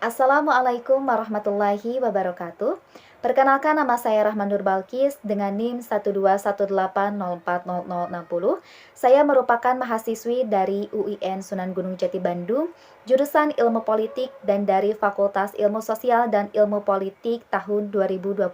Assalamualaikum warahmatullahi wabarakatuh. Perkenalkan, nama saya Rahman Nur Balkis dengan NIM 121804060. Saya merupakan mahasiswi dari UIN Sunan Gunung Jati Bandung, jurusan Ilmu Politik dan dari Fakultas Ilmu Sosial dan Ilmu Politik tahun 2021.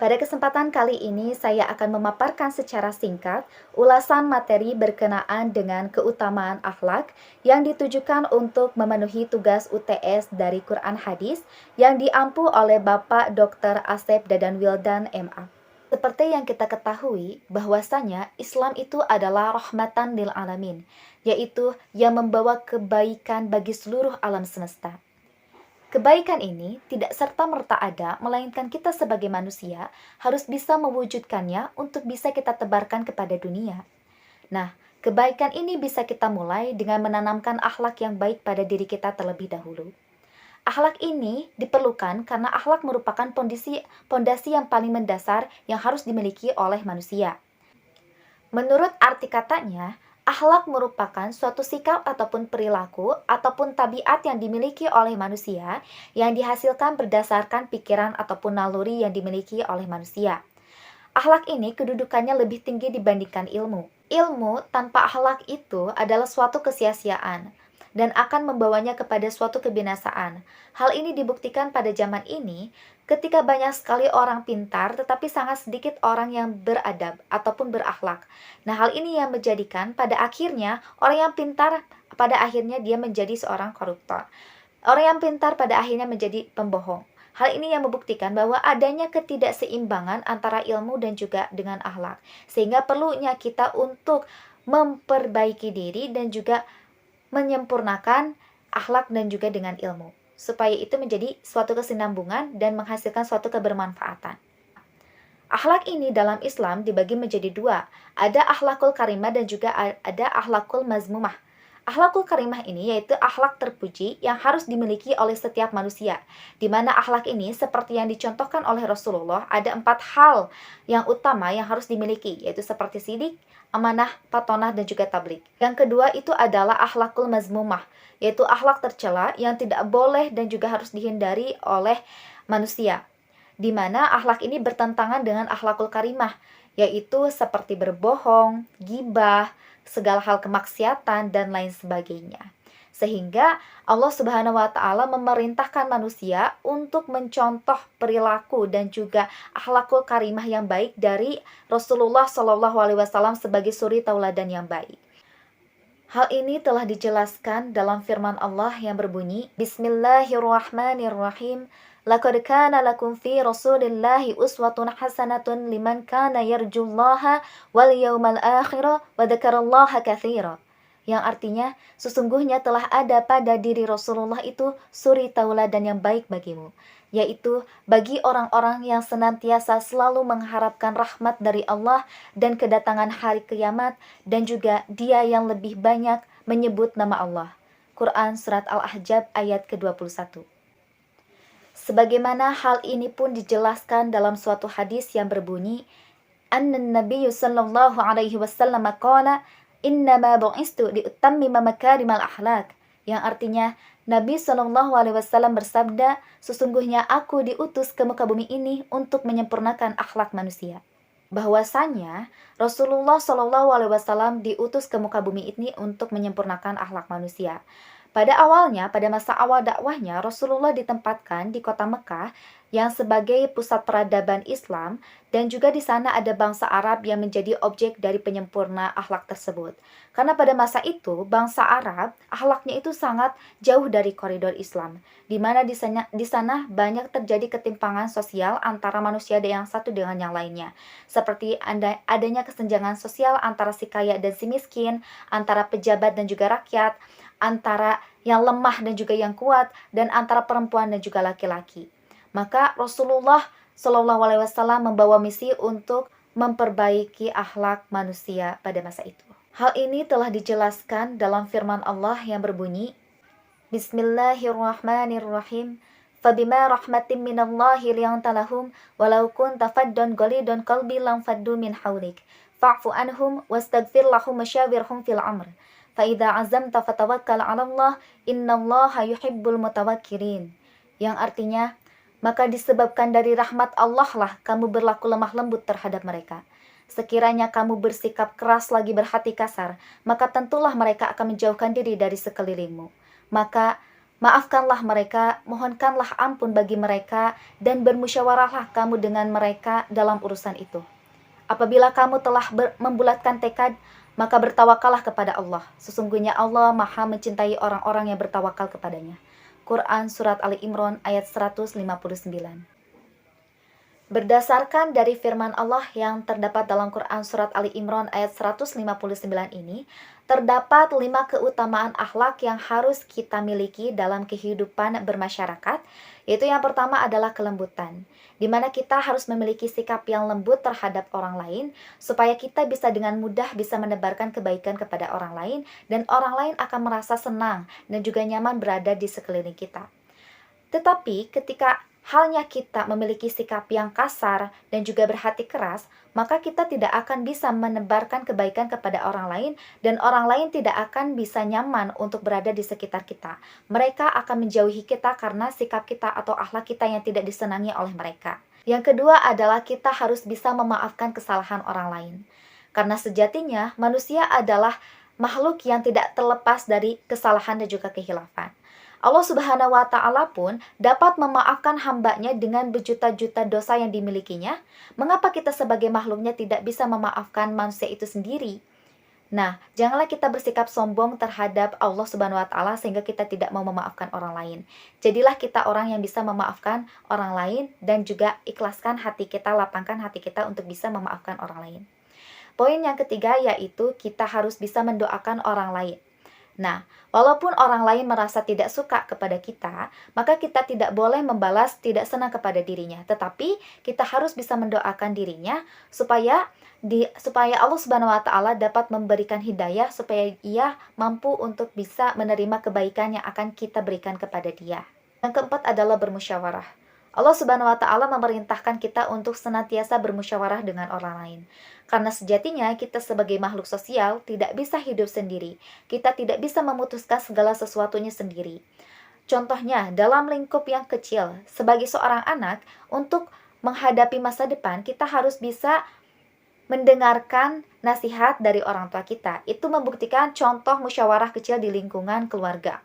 Pada kesempatan kali ini, saya akan memaparkan secara singkat ulasan materi berkenaan dengan keutamaan akhlak yang ditujukan untuk memenuhi tugas UTS dari Quran Hadis yang diampu oleh Bapak Dr. Asep Dadan Wildan MA. Seperti yang kita ketahui, bahwasanya Islam itu adalah rahmatan lil alamin, yaitu yang membawa kebaikan bagi seluruh alam semesta. Kebaikan ini tidak serta-merta ada, melainkan kita sebagai manusia harus bisa mewujudkannya untuk bisa kita tebarkan kepada dunia. Nah, kebaikan ini bisa kita mulai dengan menanamkan akhlak yang baik pada diri kita terlebih dahulu. Akhlak ini diperlukan karena akhlak merupakan pondasi yang paling mendasar yang harus dimiliki oleh manusia. Menurut arti katanya, akhlak merupakan suatu sikap ataupun perilaku ataupun tabiat yang dimiliki oleh manusia yang dihasilkan berdasarkan pikiran ataupun naluri yang dimiliki oleh manusia. Akhlak ini kedudukannya lebih tinggi dibandingkan ilmu. Ilmu tanpa akhlak itu adalah suatu kesia-siaan dan akan membawanya kepada suatu kebinasaan. Hal ini dibuktikan pada zaman ini ketika banyak sekali orang pintar tetapi sangat sedikit orang yang beradab ataupun berakhlak. Nah, hal ini yang menjadikan pada akhirnya orang yang pintar pada akhirnya dia menjadi seorang koruptor. Orang yang pintar pada akhirnya menjadi pembohong. Hal ini yang membuktikan bahwa adanya ketidakseimbangan antara ilmu dan juga dengan akhlak. Sehingga perlunya kita untuk memperbaiki diri dan juga menyempurnakan akhlak dan juga dengan ilmu. Supaya itu menjadi suatu kesinambungan dan menghasilkan suatu kebermanfaatan. Akhlak ini dalam Islam dibagi menjadi dua. Ada akhlakul karimah dan juga ada akhlakul mazmumah. Akhlakul karimah ini yaitu akhlak terpuji yang harus dimiliki oleh setiap manusia. Di mana akhlak ini seperti yang dicontohkan oleh Rasulullah, ada 4 hal yang utama yang harus dimiliki, yaitu seperti sidik, amanah, patonah, dan juga tablik. Yang kedua itu adalah akhlakul mazmumah, yaitu akhlak tercela yang tidak boleh dan juga harus dihindari oleh manusia. Di mana akhlak ini bertentangan dengan akhlakul karimah, yaitu seperti berbohong, gibah, segala hal kemaksiatan, dan lain sebagainya. Sehingga Allah Subhanahu wa Ta'ala memerintahkan manusia untuk mencontoh perilaku dan juga akhlakul karimah yang baik dari Rasulullah Shallallahu Alaihi Wasallam sebagai suri tauladan yang baik. Hal ini telah dijelaskan dalam firman Allah yang berbunyi, Bismillahirrahmanirrahim. Laqad kana lakum fi Rasulillahi uswatun hasanatun liman kana yarjullaha wal yawmal akhir wa dzakarallaha katsira. Yang artinya, sesungguhnya telah ada pada diri Rasulullah itu suri tauladan yang baik bagimu, yaitu bagi orang-orang yang senantiasa selalu mengharapkan rahmat dari Allah dan kedatangan hari kiamat, dan juga dia yang lebih banyak menyebut nama Allah. Quran Surat Al-Ahzab ayat ke-21. Sebagaimana hal ini pun dijelaskan dalam suatu hadis yang berbunyi, Annan Nabiyyu sallallahu alaihi wasallam qala, Innama bu'istu liutammima makarimal akhlak. Yang artinya, Nabi Shallallahu Alaihi Wasallam bersabda, sesungguhnya aku diutus ke muka bumi ini untuk menyempurnakan akhlak manusia. Bahwasanya Rasulullah Shallallahu Alaihi Wasallam diutus ke muka bumi ini untuk menyempurnakan akhlak manusia. Pada awalnya, pada masa awal dakwahnya, Rasulullah ditempatkan di kota Mekah yang sebagai pusat peradaban Islam, dan juga di sana ada bangsa Arab yang menjadi objek dari penyempurna akhlak tersebut. Karena pada masa itu, bangsa Arab akhlaknya itu sangat jauh dari koridor Islam, di mana di sana banyak terjadi ketimpangan sosial antara manusia yang satu dengan yang lainnya. Seperti adanya kesenjangan sosial antara si kaya dan si miskin, antara pejabat dan juga rakyat, antara yang lemah dan juga yang kuat, dan antara perempuan dan juga laki-laki. Maka Rasulullah Shallallahu Alaihi Wasallam membawa misi untuk memperbaiki akhlak manusia pada masa itu. Hal ini telah dijelaskan dalam firman Allah yang berbunyi, Bismillahirrahmanirrahim. Fabima rahmatin minallahi liyanta lahum walau kunta faddan ghalidun qalbi lam faddu min hawlik fa'fu anhum wastaghfir lahum wasyawirhum fil amr. Fa idza azamta fatawakkal 'ala Allah, innallaha yuhibbul mutawakkilin. yang artinya, maka disebabkan dari rahmat Allah lah kamu berlaku lemah lembut terhadap mereka. Sekiranya kamu bersikap keras lagi berhati kasar, maka tentulah mereka akan menjauhkan diri dari sekelilingmu. Maka maafkanlah mereka, mohonkanlah ampun bagi mereka, dan bermusyawarahlah kamu dengan mereka dalam urusan itu. Apabila kamu telah membulatkan tekad, maka bertawakallah kepada Allah. Sesungguhnya Allah Maha mencintai orang-orang yang bertawakal kepadanya. Quran Surat Ali Imran ayat 159. Berdasarkan dari firman Allah yang terdapat dalam Quran Surat Ali Imran ayat 159 ini, terdapat 5 keutamaan akhlak yang harus kita miliki dalam kehidupan bermasyarakat, yaitu yang pertama adalah kelembutan, di mana kita harus memiliki sikap yang lembut terhadap orang lain, supaya kita bisa dengan mudah bisa menebarkan kebaikan kepada orang lain, dan orang lain akan merasa senang dan juga nyaman berada di sekeliling kita. Tetapi ketika halnya kita memiliki sikap yang kasar dan juga berhati keras, maka kita tidak akan bisa menebarkan kebaikan kepada orang lain dan orang lain tidak akan bisa nyaman untuk berada di sekitar kita. Mereka akan menjauhi kita karena sikap kita atau akhlak kita yang tidak disenangi oleh mereka. Yang kedua adalah kita harus bisa memaafkan kesalahan orang lain. Karena sejatinya manusia adalah makhluk yang tidak terlepas dari kesalahan dan juga kehilafan. Allah Subhanahu wa Ta'ala pun dapat memaafkan hambanya dengan berjuta-juta dosa yang dimilikinya. Mengapa kita sebagai makhluknya tidak bisa memaafkan manusia itu sendiri? Nah, janganlah kita bersikap sombong terhadap Allah Subhanahu wa Ta'ala sehingga kita tidak mau memaafkan orang lain. Jadilah kita orang yang bisa memaafkan orang lain dan juga ikhlaskan hati kita, lapangkan hati kita untuk bisa memaafkan orang lain. Poin yang ketiga yaitu kita harus bisa mendoakan orang lain. Nah, walaupun orang lain merasa tidak suka kepada kita, maka kita tidak boleh membalas tidak senang kepada dirinya. Tetapi kita harus bisa mendoakan dirinya supaya Allah Subhanahu wa Ta'ala dapat memberikan hidayah supaya ia mampu untuk bisa menerima kebaikan yang akan kita berikan kepada dia. Yang keempat adalah bermusyawarah. Allah Subhanahu wa Ta'ala memerintahkan kita untuk senantiasa bermusyawarah dengan orang lain. Karena sejatinya kita sebagai makhluk sosial tidak bisa hidup sendiri. Kita tidak bisa memutuskan segala sesuatunya sendiri. Contohnya, dalam lingkup yang kecil, sebagai seorang anak, untuk menghadapi masa depan, kita harus bisa mendengarkan nasihat dari orang tua kita. Itu membuktikan contoh musyawarah kecil di lingkungan keluarga.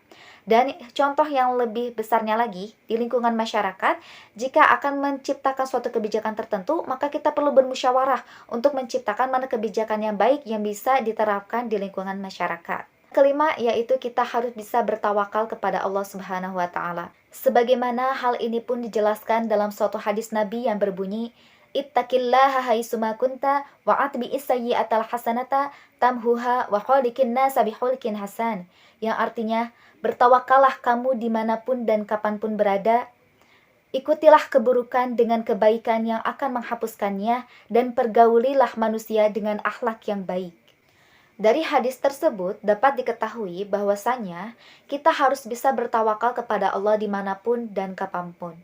Dan contoh yang lebih besarnya lagi, di lingkungan masyarakat, jika akan menciptakan suatu kebijakan tertentu, maka kita perlu bermusyawarah untuk menciptakan mana kebijakan yang baik yang bisa diterapkan di lingkungan masyarakat. Kelima, yaitu kita harus bisa bertawakal kepada Allah Subhanahu wa Ta'ala. Sebagaimana hal ini pun dijelaskan dalam suatu hadis Nabi yang berbunyi, Ittaqillaha haitsuma kunta wa atbi'is sayyi'atal hasanata tamhuha wa khaliqin nasa bihulqin hasan. Yang artinya, bertawakallah kamu dimanapun dan kapanpun berada. Ikutilah keburukan dengan kebaikan yang akan menghapuskannya dan pergaulilah manusia dengan akhlak yang baik. Dari hadis tersebut dapat diketahui bahwasanya kita harus bisa bertawakal kepada Allah dimanapun dan kapanpun,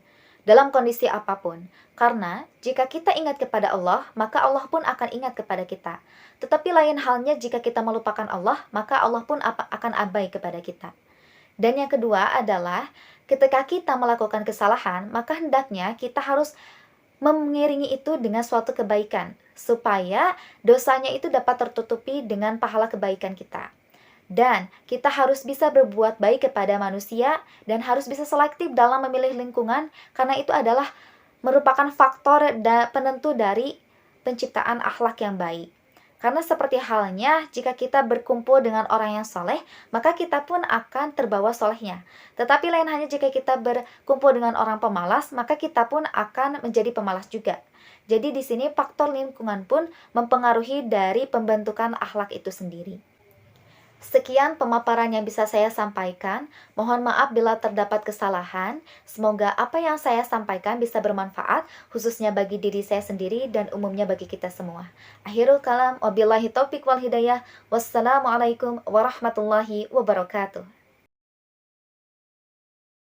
dalam kondisi apapun. Karena jika kita ingat kepada Allah, maka Allah pun akan ingat kepada kita. Tetapi lain halnya jika kita melupakan Allah, maka Allah pun akan abai kepada kita. Dan yang kedua adalah ketika kita melakukan kesalahan, maka hendaknya kita harus mengiringi itu dengan suatu kebaikan, supaya dosanya itu dapat tertutupi dengan pahala kebaikan kita. Dan kita harus bisa berbuat baik kepada manusia dan harus bisa selektif dalam memilih lingkungan, karena itu adalah merupakan faktor penentu dari penciptaan akhlak yang baik. Karena seperti halnya jika kita berkumpul dengan orang yang soleh, maka kita pun akan terbawa solehnya. Tetapi lain hanya jika kita berkumpul dengan orang pemalas, maka kita pun akan menjadi pemalas juga. Jadi di sini faktor lingkungan pun mempengaruhi dari pembentukan akhlak itu sendiri. Sekian pemaparan yang bisa saya sampaikan. Mohon maaf bila terdapat kesalahan. Semoga apa yang saya sampaikan bisa bermanfaat, khususnya bagi diri saya sendiri dan umumnya bagi kita semua. Akhirul kalam, wabillahi taufiq wal hidayah. Wassalamualaikum warahmatullahi wabarakatuh.